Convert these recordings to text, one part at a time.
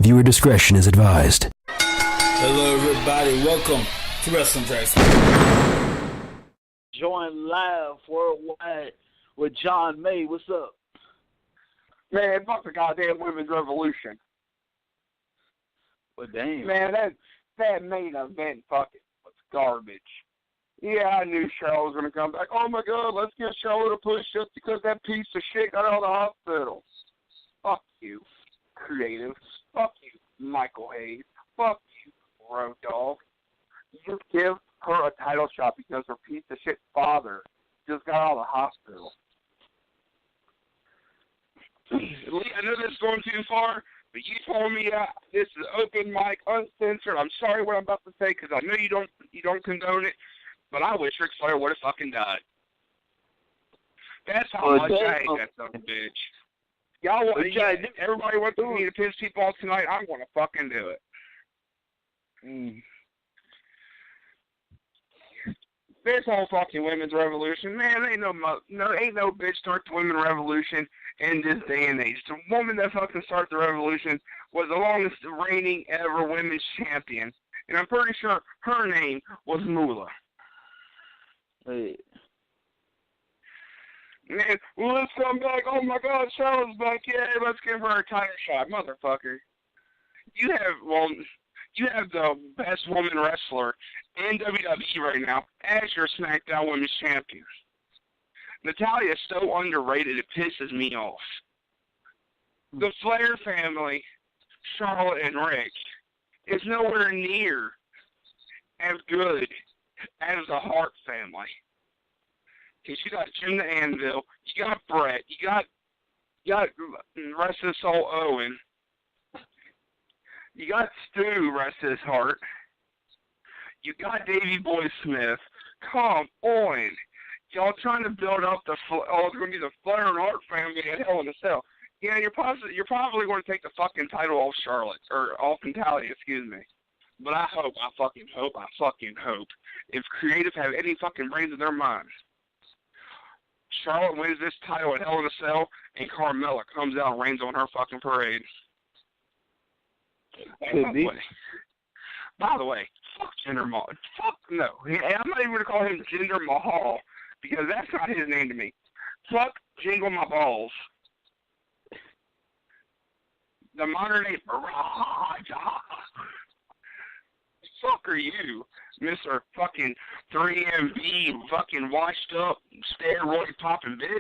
Viewer discretion is advised. Hello, everybody. Welcome to Wrestling Tracks. Join live worldwide with John May. What's up? Man, fuck the goddamn women's revolution. Well, damn. Man, that main event fucking was garbage. Yeah, I knew Charlotte was going to come back. Oh, my God, let's get Charlotte a push just because that piece of shit got out of the hospital. Fuck you, creative. Fuck you, Michael Hayes. Fuck you, Road Dogg. You give her a title shot because her piece of shit father just got out of the hospital. Lee, I know this is going too far, but you told me this is open mic, uncensored. I'm sorry what I'm about to say because I know you don't condone it, but I wish Ric Flair would have fucking died. That's how much I hate that son of a bitch. Y'all want everybody wants me to piss people off tonight. I'm gonna fucking do it. This whole fucking women's revolution, man, ain't no bitch start the women's revolution in this day and age. The woman that fucking started the revolution was the longest reigning ever women's champion, and I'm pretty sure her name was Moolah. Hey. Man, well, let's come back. Oh my God, Charlotte's back. Yeah, let's give her a title shot, motherfucker. You have the best woman wrestler in WWE right now as your SmackDown Women's Champion. Natalya is so underrated, it pisses me off. The Flair family, Charlotte and Rick, is nowhere near as good as the Hart family. Because you got Jim the Anvil, you got Brett, you got rest of his soul Owen, you got Stu, rest of his heart, you got Davey Boy Smith. Come on. Y'all trying to build up it's going to be the Flair and Hart family at Hell in a Cell. Yeah, you're probably going to take the fucking title off Charlotte, or off Natalya, excuse me. But I fucking hope, if creative have any fucking brains in their minds, Charlotte wins this title at Hell in a Cell, and Carmella comes out and reigns on her fucking parade. By the way, fuck Jinder Mahal. Fuck no. I'm not even going to call him Jinder Mahal, because that's not his name to me. Fuck Jingle My Balls. The modern day fuck are you, Mr. fucking 3MB fucking washed up steroid popping bitch?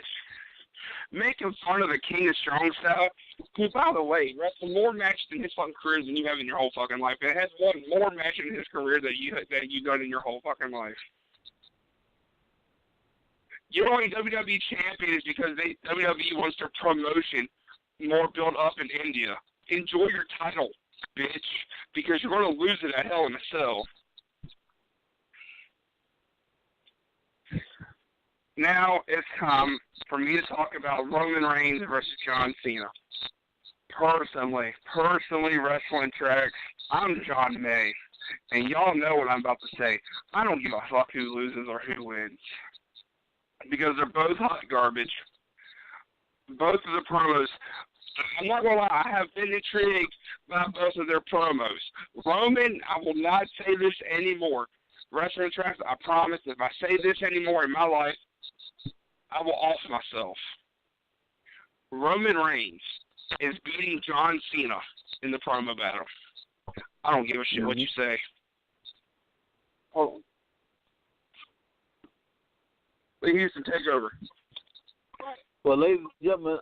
Making fun of the King of Strong Style, who, by the way, wrestled more matches in his fucking career than you have in your whole fucking life. And has won more matches in his career than you've done in your whole fucking life. You're only WWE champion is because WWE wants their promotion more built up in India. Enjoy your title, bitch, because you're going to lose it at Hell in a Cell. Now it's time for me to talk about Roman Reigns versus John Cena. Personally, Wrestling Tracks, I'm John May, and y'all know what I'm about to say. I don't give a fuck who loses or who wins, because they're both hot garbage. Both of the promos, I'm not going to lie, I have been intrigued by both of their promos. Roman, I will not say this anymore. Wrestling Tracks, I promise, if I say this anymore in my life, I will off myself. Roman Reigns is beating John Cena in the promo battle. I don't give a shit what you say. Hold on. Lee Houston, take over. Well, ladies and gentlemen,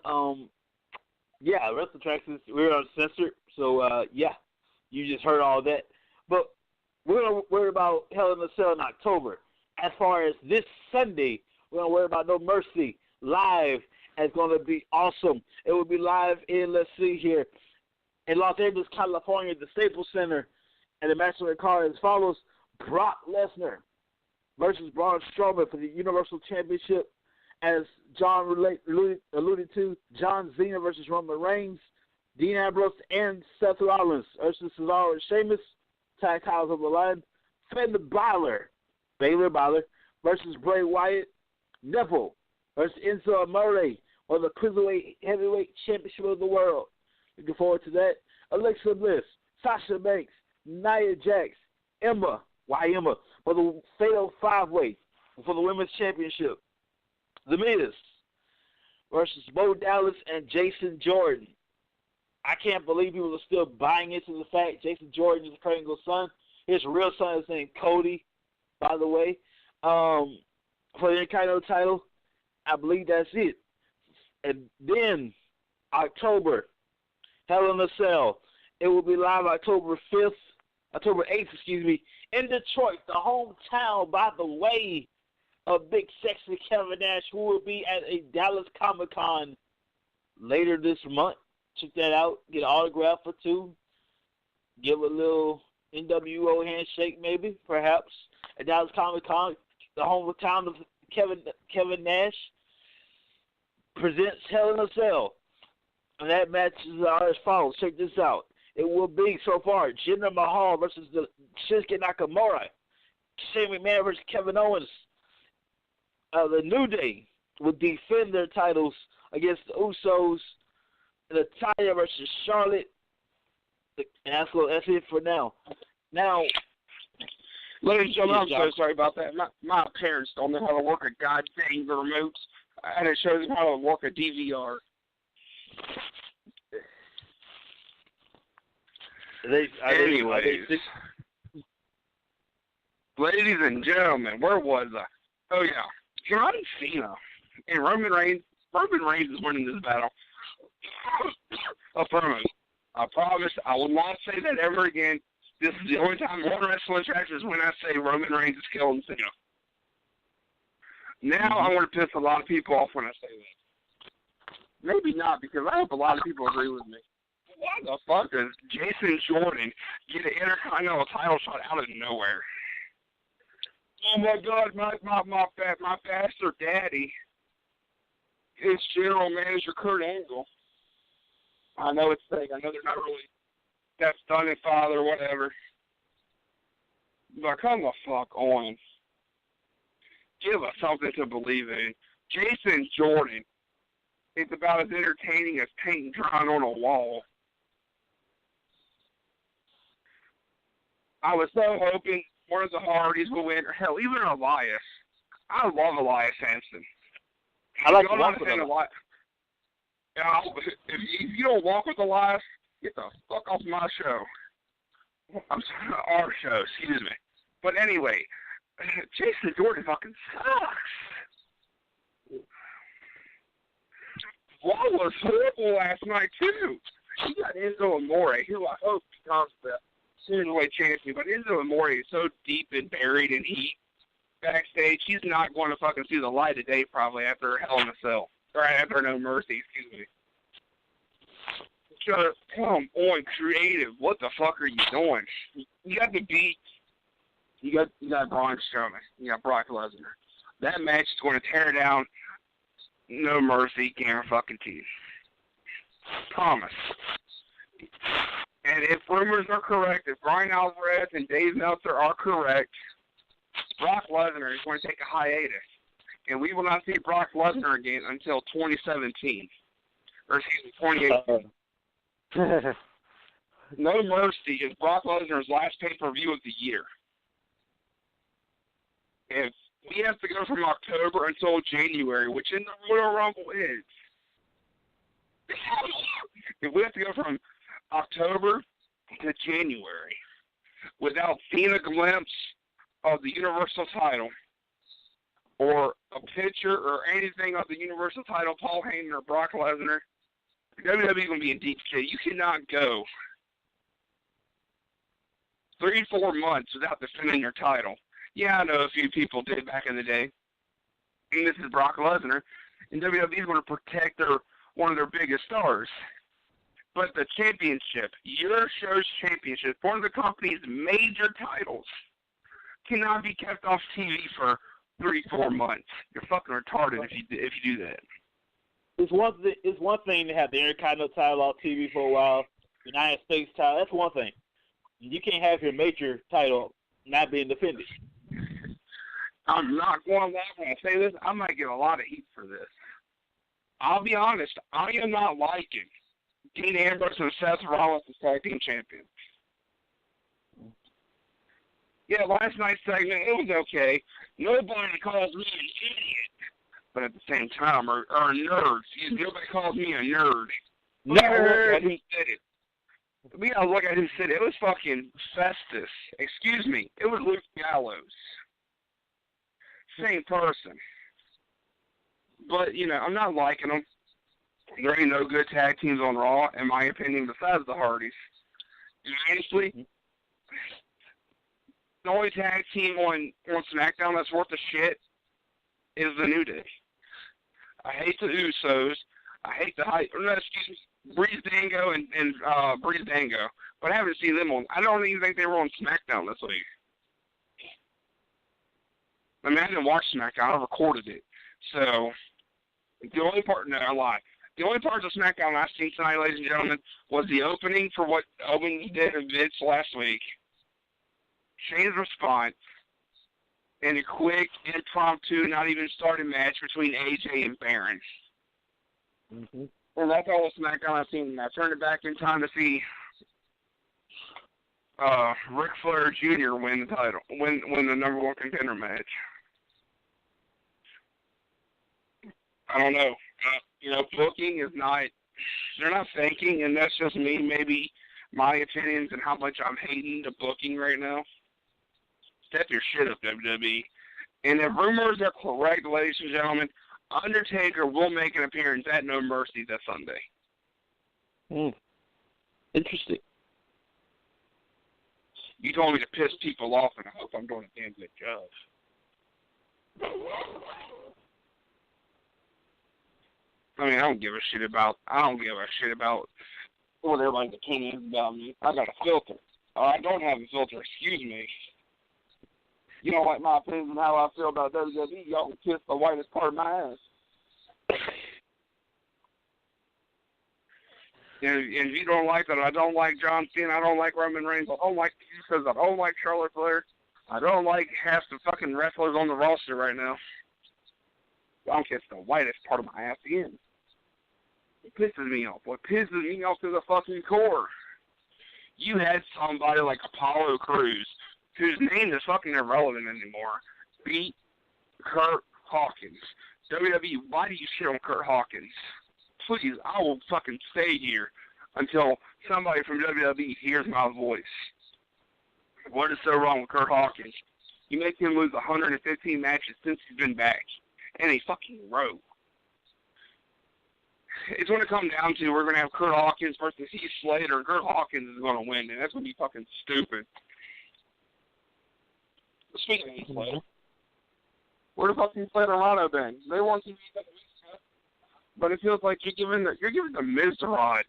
Wrestling Tracks we're uncensored, so yeah, you just heard all that. But we're gonna worry about Hell in a Cell in October. As far as this Sunday, we're gonna worry about No Mercy live. It's gonna be awesome. It will be live in in Los Angeles, California, the Staples Center, and the match on the card as follows: Brock Lesnar versus Braun Strowman for the Universal Championship. As John alluded to, John Cena versus Roman Reigns, Dean Ambrose and Seth Rollins versus Cesaro and Sheamus, tag titles on the line. Finn Balor versus Bray Wyatt, Neville versus Enzo Amore for the Cruiserweight Heavyweight Championship of the World. Looking forward to that. Alexa Bliss, Sasha Banks, Nia Jax, Emma, for the Fatal 5-Way for the Women's Championship. The Miz versus Bo Dallas and Jason Jordan. I can't believe people are still buying into the fact Jason Jordan is Kurt Angle's son. His real son is named Cody, by the way. For the Intercontinental title, I believe that's it. And then October, Hell in a Cell. It will be live October 8th, in Detroit, the hometown, by the way, of Big Sexy Kevin Nash, who will be at a Dallas Comic-Con later this month. Check that out. Get an autograph or two. Give a little NWO handshake, maybe, perhaps. At Dallas Comic-Con, the hometown of Kevin Nash, presents Hell in a Cell. And that match is as follows. Check this out. It will be, so far, Jinder Mahal versus the Shinsuke Nakamura. Shane McMahon versus Kevin Owens. The New Day will defend their titles against the Usos. Natalya versus Charlotte. And that's it for now. Now, ladies and gentlemen, I'm so sorry about that. My parents don't know how to work a goddamn remote, and it shows them how to work a DVR. Anyways, ladies and gentlemen, where was I? Oh yeah, John Cena and Roman Reigns. Roman Reigns is winning this battle. I promise. I promise I will not say that ever again. This is the only time on Wrestling Tracks is when I say Roman Reigns is killing Cena. Now I want to piss a lot of people off when I say that. Maybe not, because I hope a lot of people agree with me. Why the fuck does Jason Jordan get an Intercontinental title shot out of nowhere? Oh my God, my bastard daddy is General Manager Kurt Angle. I know it's fake. I know they're not really that stunning father or whatever. But come the fuck on. Give us something to believe in. Jason Jordan is about as entertaining as paint drying on a wall. I was so hoping one of the Hardys would win, or hell, even Elias. I love Elias Sampson. I like to walk with Elias. If you don't walk with Elias, get the fuck off my show. I'm sorry, our show, excuse me. But anyway, Jason Jordan fucking sucks. Wall was horrible last night, too. He got Enzo Amore, who I hope becomes the Cruiserweight champion. But Enzo Amore is so deep and buried in heat backstage, he's not going to fucking see the light of day probably after Hell in a Cell. Or after No Mercy, excuse me. So, come on, creative. What the fuck are you doing? You got the beat. You got Braun Strowman. You got Brock Lesnar. That match is going to tear down No Mercy, guarantee. Promise. And if rumors are correct, if Brian Alvarez and Dave Meltzer are correct, Brock Lesnar is going to take a hiatus. And we will not see Brock Lesnar again until 2017. Or excuse me, 2018. No Mercy is Brock Lesnar's last pay-per-view of the year. If we have to go from October until January, which in the Royal Rumble is, if we have to go from October to January without seeing a glimpse of the Universal title or a picture or anything of the Universal title, Paul Heyman or Brock Lesnar, WWE is going to be in deep shit. You cannot go 3-4 months without defending your title. Yeah, I know a few people did back in the day. And this is Brock Lesnar. And WWE is going to protect one of their biggest stars. But the championship, your show's championship, one of the company's major titles, cannot be kept off TV for 3-4 months. You're fucking retarded if you do that. It's one thing to have the Intercontinental title off TV for a while, the United States title. That's one thing. You can't have your major title not being defended. I'm not going to lie when I say this. I might get a lot of heat for this. I'll be honest. I am not liking Dean Ambrose and Seth Rollins as tag team champions. Yeah, last night's segment, it was okay. Nobody calls me an idiot, but at the same time, or a nerd. Excuse me, nobody calls me a nerd. We gotta look at who said it. We gotta look at who said it. It was fucking Festus. Excuse me, it was Luke Gallows. Same person. But, you know, I'm not liking them. There ain't no good tag teams on Raw, in my opinion, besides the Hardys. And honestly, the only tag team on SmackDown that's worth a shit is the New Day. I hate the Usos. I hate the Breeze Dango and Breeze Dango, but I haven't seen them on. I don't even think they were on SmackDown this week. I mean, I didn't watch SmackDown. I recorded it. So, the only part, no, I lied. The only parts of SmackDown I've seen tonight, ladies and gentlemen, was the opening for what Owens did to Vince last week, Shane's response, and a quick, impromptu, not even started match between AJ and Baron. Mm-hmm. And that's all the SmackDown I've seen. I turned it back in time to see Ric Flair Jr. win the title, win the number one contender match. I don't know. You know, booking is not, they're not thinking, and that's just me, maybe my opinions and how much I'm hating the booking right now. Step your shit up, WWE. And if rumors are correct, ladies and gentlemen, Undertaker will make an appearance at No Mercy this Sunday. Interesting. You told me to piss people off, and I hope I'm doing a damn good job. I mean, I don't give a shit about what everybody's opinion is about me. I got a filter. I don't have a filter, excuse me. You don't like my opinion on how I feel about WWE, y'all can kiss the whitest part of my ass. And if you don't like that, I don't like John Cena, I don't like Roman Reigns, I don't like the Usos, I don't like Charlotte Flair, I don't like half the fucking wrestlers on the roster right now. I don't kiss the whitest part of my ass again. It pisses me off. What pisses me off to the fucking core. You had somebody like Apollo Crews, whose name is fucking irrelevant anymore, beat Kurt Hawkins. WWE, why do you shit on Kurt Hawkins? Please, I will fucking stay here until somebody from WWE hears my voice. What is so wrong with Kurt Hawkins? You make him lose 115 matches since he's been back in a fucking row. It's going to come down to we're going to have Kurt Hawkins versus Heath Slater, and Kurt Hawkins is going to win, and that's going to be fucking stupid. Speaking of Heath Slater, where the fuck is Slater and Rhino been? They won TV weeks ago, but it feels like you're giving the Miz to Rod.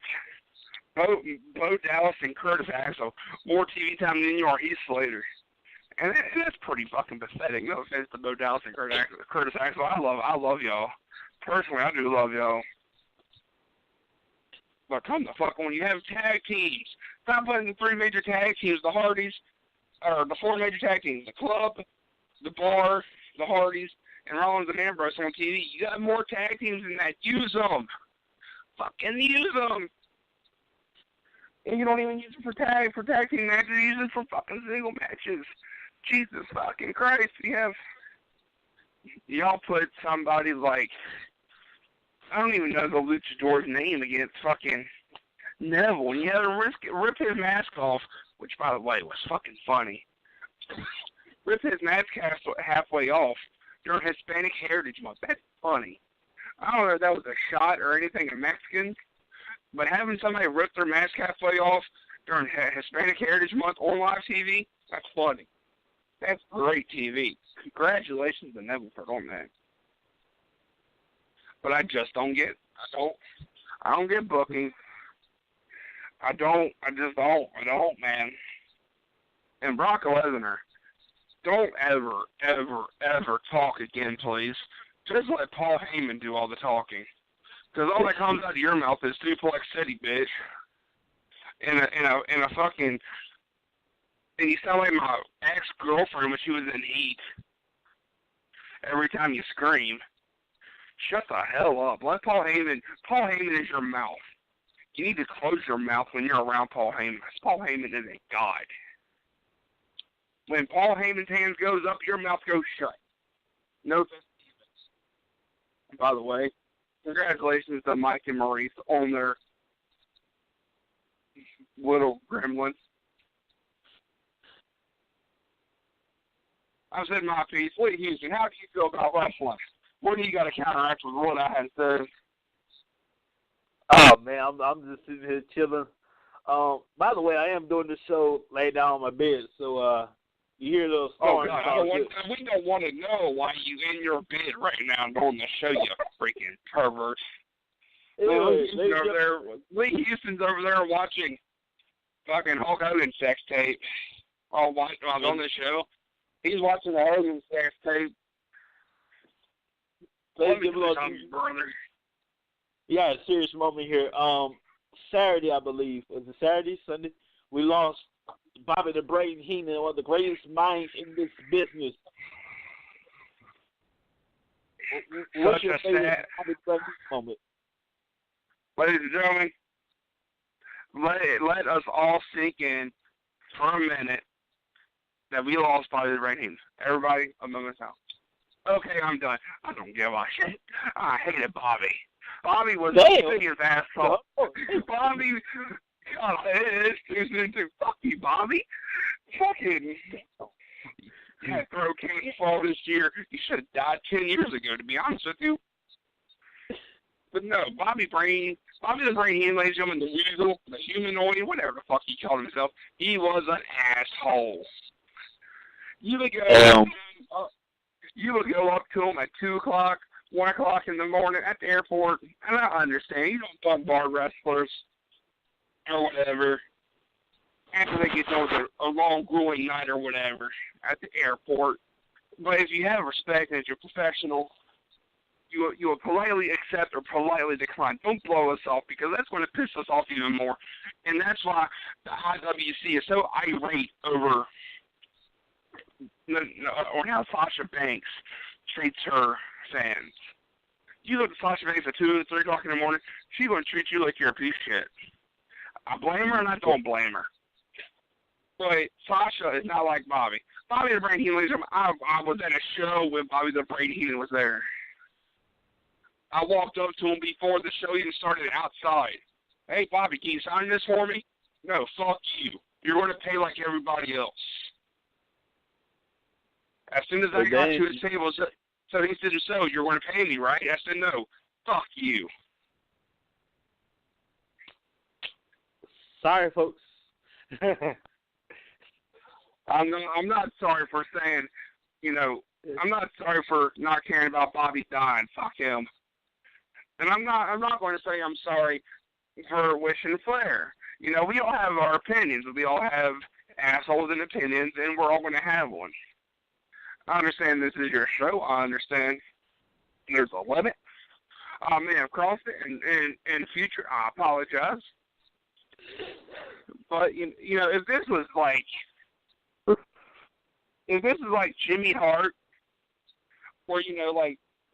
Bo Dallas and Curtis Axel more TV time than you are Heath Slater. And that's pretty fucking pathetic. No offense to Bo Dallas and Curtis Axel. I love y'all. Personally, I do love y'all. But come the fuck on, you have tag teams. Stop putting the three major tag teams, the Hardys, or the four major tag teams, the Club, the Bar, the Hardys, and Rollins and Ambrose on TV. You got more tag teams than that. Use them. Fucking use them. And you don't even use them for tag team matches. You use them for fucking single matches. Jesus fucking Christ. Y'all put somebody like, I don't even know the luchador's name against fucking Neville. And you had to rip his mask off, which, by the way, was fucking funny. Rip his mask halfway off during Hispanic Heritage Month. That's funny. I don't know if that was a shot or anything at Mexicans, but having somebody rip their mask halfway off during Hispanic Heritage Month on live TV, that's funny. That's great TV. Congratulations to Neville for doing that. But I just don't get. I don't get booking. I just don't, man. And Brock Lesnar, don't ever talk again, please. Just let Paul Heyman do all the talking. Because all that comes out of your mouth is Suplex City, bitch. In a fucking. And you sound like my ex-girlfriend when she was in heat. Every time you scream. Shut the hell up. Let Paul Heyman is your mouth. You need to close your mouth when you're around Paul Heyman. Paul Heyman is a god. When Paul Heyman's hands goes up, your mouth goes shut. No festivities. By the way, congratulations to Mike and Maurice on their little gremlins. I said my piece. Lee Houston, how do you feel about wrestling? What do you got to counteract with what I had said? Oh man, I'm just sitting here chilling. By the way, I am doing this show laid down on my bed, so you hear those snoring. Oh God, we don't want to know why you in your bed right now doing the show, you freaking pervert. Lee Houston's over there watching fucking Hulk Hogan sex tape. While on the show, he's watching the Hogan sex tape. Let me brother. Yeah, a serious moment here. Saturday, I believe. Was it Saturday, Sunday? We lost Bobby the Brain Heenan, one of the greatest minds in this business. What's your favorite Bobby Brain moment? Ladies and gentlemen, let us all sink in for a minute that we lost Bobby the Brain Heenan. Everybody, a moment's out. Okay, I'm done. I don't give a shit. I hated Bobby. Bobby was the biggest asshole. Bobby, God, it's too soon to fuck you, Bobby. Fucking, you had throat cancer this year. You should have died 10 years ago, to be honest with you. But no, Bobby the Brain Heenan, ladies and gentlemen, the weasel, the humanoid, whatever the fuck he called himself, he was an asshole. You would go up to him at 2 o'clock, 1 o'clock in the morning at the airport, and I understand, you don't bombard wrestlers or whatever after they get done with a long, grueling night or whatever at the airport. But if you have respect and if you're professional, you will politely accept or politely decline. Don't blow us off, because that's going to piss us off even more. And that's why the IWC is so irate over or how Sasha Banks treats her fans. You look at Sasha Banks at 2 or 3 o'clock in the morning, she's going to treat you like you're a piece of shit. I blame her and I don't blame her. But Sasha is not like Bobby. Bobby the Brain Heenan, I was at a show when Bobby the Brain Heenan was there. I walked up to him before the show even started outside. Hey, Bobby, can you sign this for me? No, fuck you. You're going to pay like everybody else. As soon as I got to his table, so he said, so you're going to pay me, right? I said, no, fuck you. Sorry, folks. I'm not sorry for saying, I'm not sorry for not caring about Bobby dying. Fuck him. And I'm not going to say I'm sorry for wishing Flair. We all have our opinions. We all have assholes and opinions, and we're all going to have one. I understand this is your show. I understand there's a limit. I may have crossed it, and in the future, I apologize. But, if this was like Jimmy Hart, or,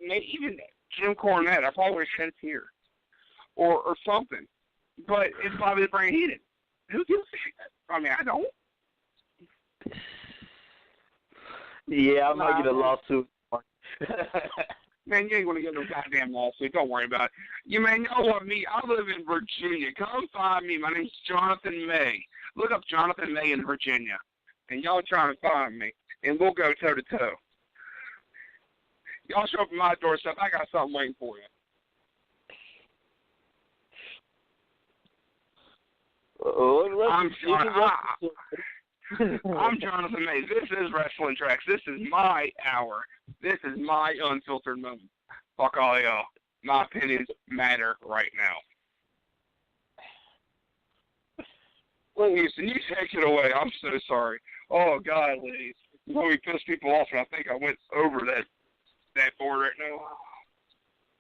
maybe even Jim Cornette, I probably would have shed a tear. Or something. But it's Bobby the Brain Heenan. Who gives a shit? I mean, I don't. Yeah, I might get a lawsuit. Man, you ain't going to get no goddamn lawsuit. Don't worry about it. You know what, I live in Virginia. Come find me. My name's Jonathan May. Look up Jonathan May in Virginia. And y'all trying to find me. And we'll go toe-to-toe. Y'all show up at my doorstep. I got something waiting for you. I'm Jonathan May. This is Wrestling Tracks. This is my hour. This is my unfiltered moment. Fuck all y'all. My opinions matter right now. Well, Houston, you take it away. I'm so sorry. Oh, God, ladies. You know, we pissed people off, and I think I went over that board right now.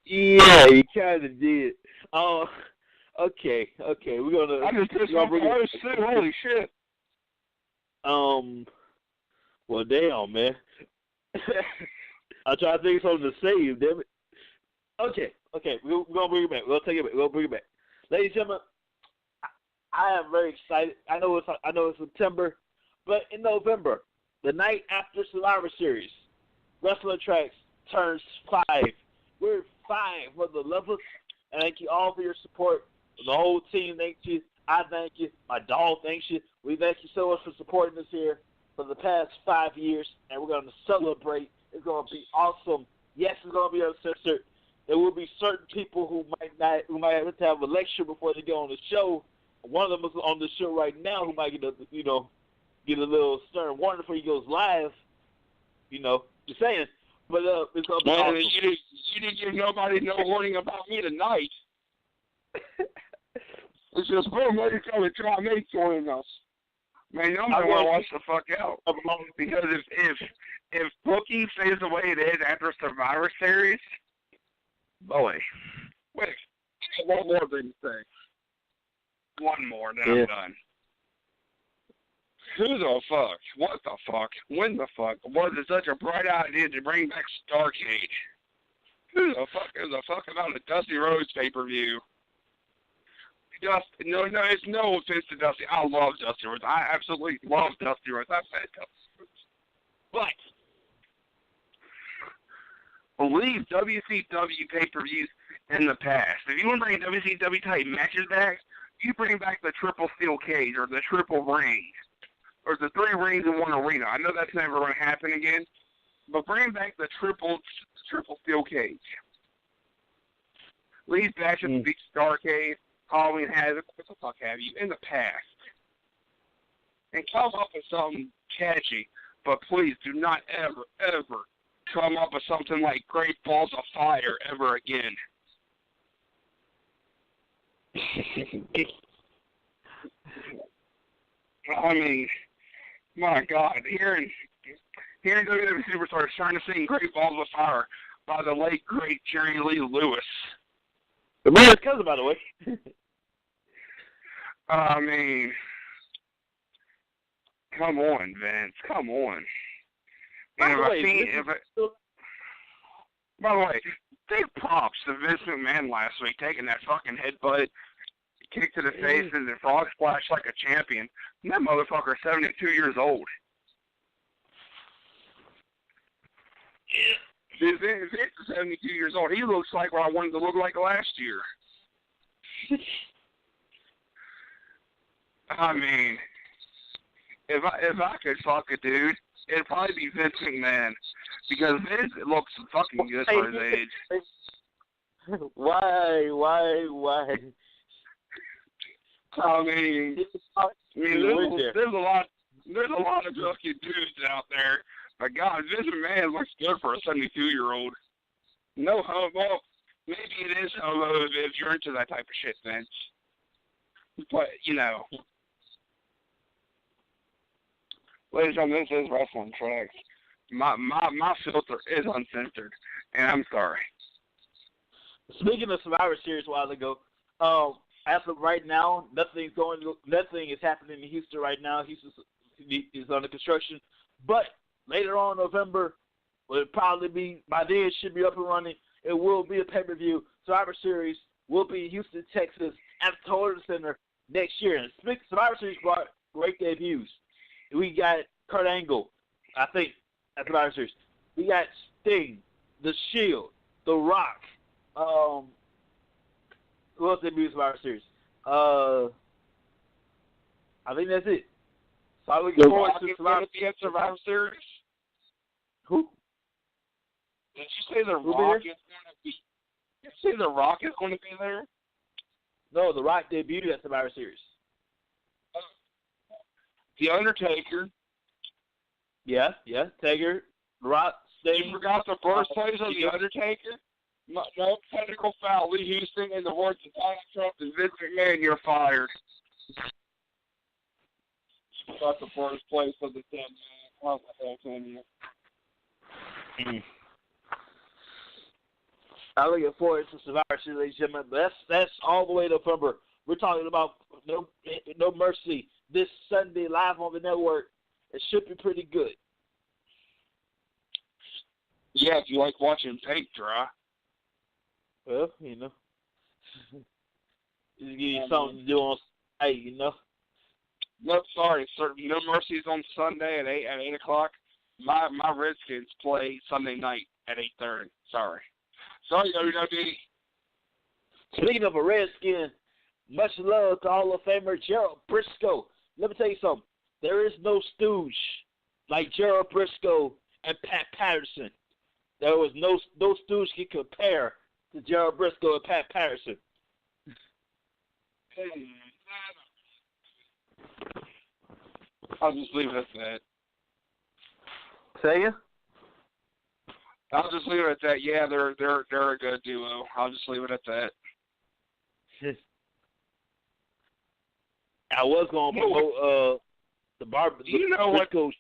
Yeah, you kind of did. Okay. We're gonna. I just pissed off too. Holy shit. Well, damn, man. I try to think of something to say, damn it. Okay. We're gonna bring it back. We'll take it back. We'll bring it back. Ladies and gentlemen, I am very excited. I know it's September, but in November, the night after Survivor Series, Wrestling Tracks turns 5. We're 5 for the lovers, and thank you all for your support. The whole team thanks you. I thank you. My dog thanks you. We thank you so much for supporting us here for the past 5 years, and we're going to celebrate. It's going to be awesome. Yes, it's going to be uncensored. There will be certain people who might have to have a lecture before they get on the show. One of them is on the show right now who might get a little stern warning before he goes live. Just saying. But it's gonna be awesome. You didn't give nobody no warning about me tonight. It's just boom, let it go. It's all me joining us. Man, nobody want to watch the fuck out. Because if booking stays the way it is after Survivor Series, boy. Wait, one more thing to say. One more, then I'm done. Who the fuck, what the fuck, when the fuck was it such a bright idea to bring back Starcade? Who the fuck is a fuck about a Dusty Rhodes pay-per-view? No, it's no offense to Dusty. I love Dusty Rhodes. I absolutely love Dusty Rhodes. I've had Dusty Rhodes. But leave WCW pay-per-views in the past. If you want to bring WCW type matches back, you bring back the triple steel cage or the triple ring or the 3 rings in 1 arena. I know that's never going to happen again, but bring back the triple steel cage. Leave Bash at the Beach Starcade, Halloween Havoc, what the fuck have you, in the past. And come up with something catchy, but please do not ever, ever come up with something like Great Balls of Fire ever again. I mean, my God, hearing WWE Superstars trying to sing Great Balls of Fire by the late, great Jerry Lee Lewis. The brother's cousin, by the way. I mean, come on, Vince, come on. And by the way, big props to Vince McMahon last week taking that fucking headbutt, kick to the face, and then frog splash like a champion. And that motherfucker's 72 years old. Vince is 72 years old. He looks like what I wanted to look like last year. I mean, if I could fuck a dude, it'd probably be Vince McMahon. Because Vince looks fucking good for his age. Why? I mean, there's a lot of fucking dudes out there. But God, Vince McMahon looks good for a 72-year-old. No homo. Maybe it is homo if you're into that type of shit, Vince. But, ladies and gentlemen, this is Wrestling Tracks. My filter is uncensored, and I'm sorry. Speaking of Survivor Series a while ago, as of right now, nothing is happening in Houston right now. Houston is under construction, but later on in November, will probably be, by then it should be up and running. It will be a pay-per-view. Survivor Series will be in Houston, Texas, at the Toyota Center next year. And Survivor Series brought great debuts. We got Kurt Angle, I think, at Survivor Series. We got Sting, The Shield, The Rock. Who else debuted Survivor Series? I think that's it. So I'm looking forward to Survivor Series. Who? Did you say The Rock is going to be? Did you say The Rock is going to be there? No, The Rock debuted at Survivor Series. The Undertaker. Yeah, Taker, The Rock, Sting. You forgot the birthplace of The Undertaker? No technical foul. Lee Houston and the words of Donald Trump and Vince McMahon, you're fired. You forgot the birthplace of the dead man. How the hell can you? I'm looking forward to Survivor Series, ladies and gentlemen. But that's all the way to November. We're talking about No Mercy this Sunday live on the network. It should be pretty good. Yeah, if you like watching paint dry. Well, just give you something to do Hey, you know. Nope, sorry. No Mercy is on Sunday at 8 o'clock. My Redskins play Sunday night at 8:30. Sorry, WWE. Speaking of a Redskin, much love to Hall of Famer Gerald Briscoe. Let me tell you something. There is no stooge like Gerald Briscoe and Pat Patterson. There was no stooge can compare to Gerald Briscoe and Pat Patterson. I'll just leave it at that. Say ya? I'll just leave it at that. Yeah, they're a good duo. I'll just leave it at that. I was going to promote the barber. Do you know what? Close.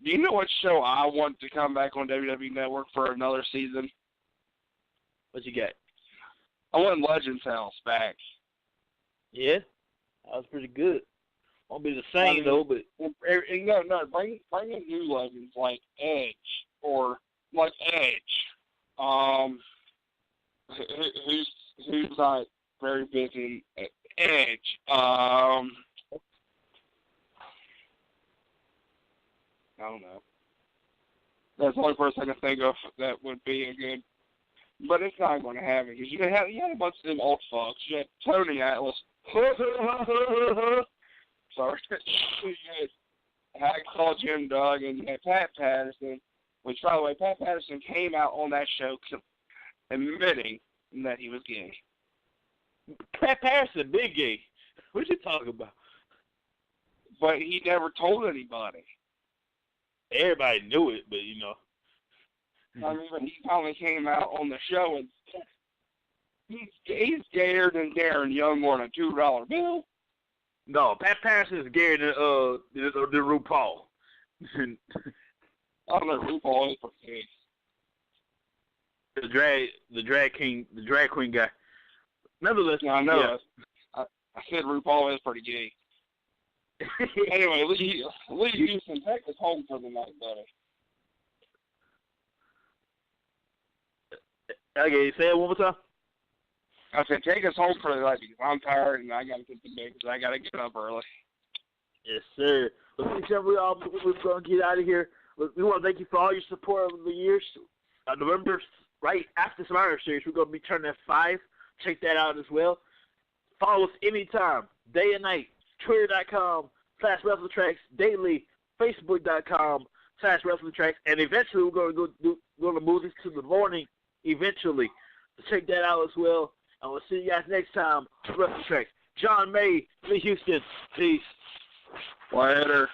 Do you know what show I want to come back on WWE Network for another season? What you got? I want Legends House back. Yeah, that was pretty good. Won't be the same though, but no, bring in new legends like Edge or like Edge. Who's not very busy? Edge. I don't know. That's the only person I can think of that would be a good. But it's not going to happen because you had a bunch of them old fucks. You had Tony Atlas. Sorry. You had Hacksaw Jim Duggan. You had Pat Patterson. Which, by the way, Pat Patterson came out on that show admitting that he was gay. Pat Patterson, big gay. What you talking about? But he never told anybody. Everybody knew it, but you know. I mean, but he finally came out on the show and he's gayer than Darren Young on a $2 bill. No, Pat Patterson is gayer than RuPaul. I don't know, RuPaul is pretty gay. The drag queen guy. Nevertheless, yeah, I know. Yeah. I said RuPaul is pretty gay. Anyway, Lee Houston, take us home for the night, buddy. Okay, say it one more time. I said, take us home for the night because I'm tired and I got to get to bed because I got to get up early. Yes, sir. We're going to get out of here. We want to thank you for all your support over the years. November, right after Survivor Series, we're going to be turning at 5. Check that out as well. Follow us anytime, day and night. Twitter.com/WrestleTracks daily, Facebook.com/WrestleTracks, and eventually we're going to move this to the morning. Eventually, so check that out as well. And we'll see you guys next time. WrestleTracks. John May, Lee Houston. Peace. Later.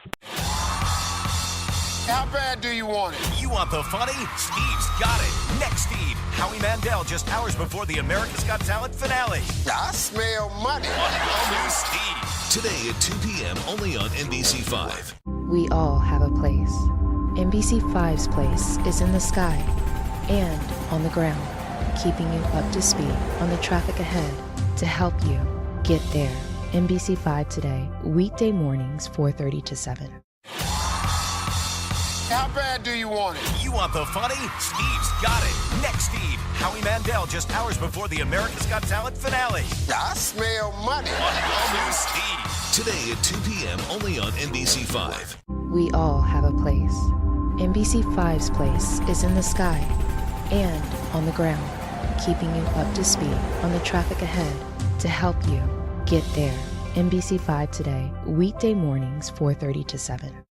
How bad do you want it? You want the funny? Steve's got it. Next, Steve. Howie Mandel just hours before the America's Got Talent finale. I smell money. On All New Steve. Today at 2 p.m. only on NBC5. We all have a place. NBC5's place is in the sky and on the ground, keeping you up to speed on the traffic ahead to help you get there. NBC5 Today, weekday mornings, 4:30 to 7. How bad do you want it? You want the funny? Steve's got it. Next, Steve. Howie Mandel just hours before the America's Got Talent finale. I smell money. On All New Steve. Today at 2 p.m. only on NBC5. We all have a place. NBC5's place is in the sky and on the ground, keeping you up to speed on the traffic ahead to help you get there. NBC5 Today, weekday mornings, 4:30 to 7.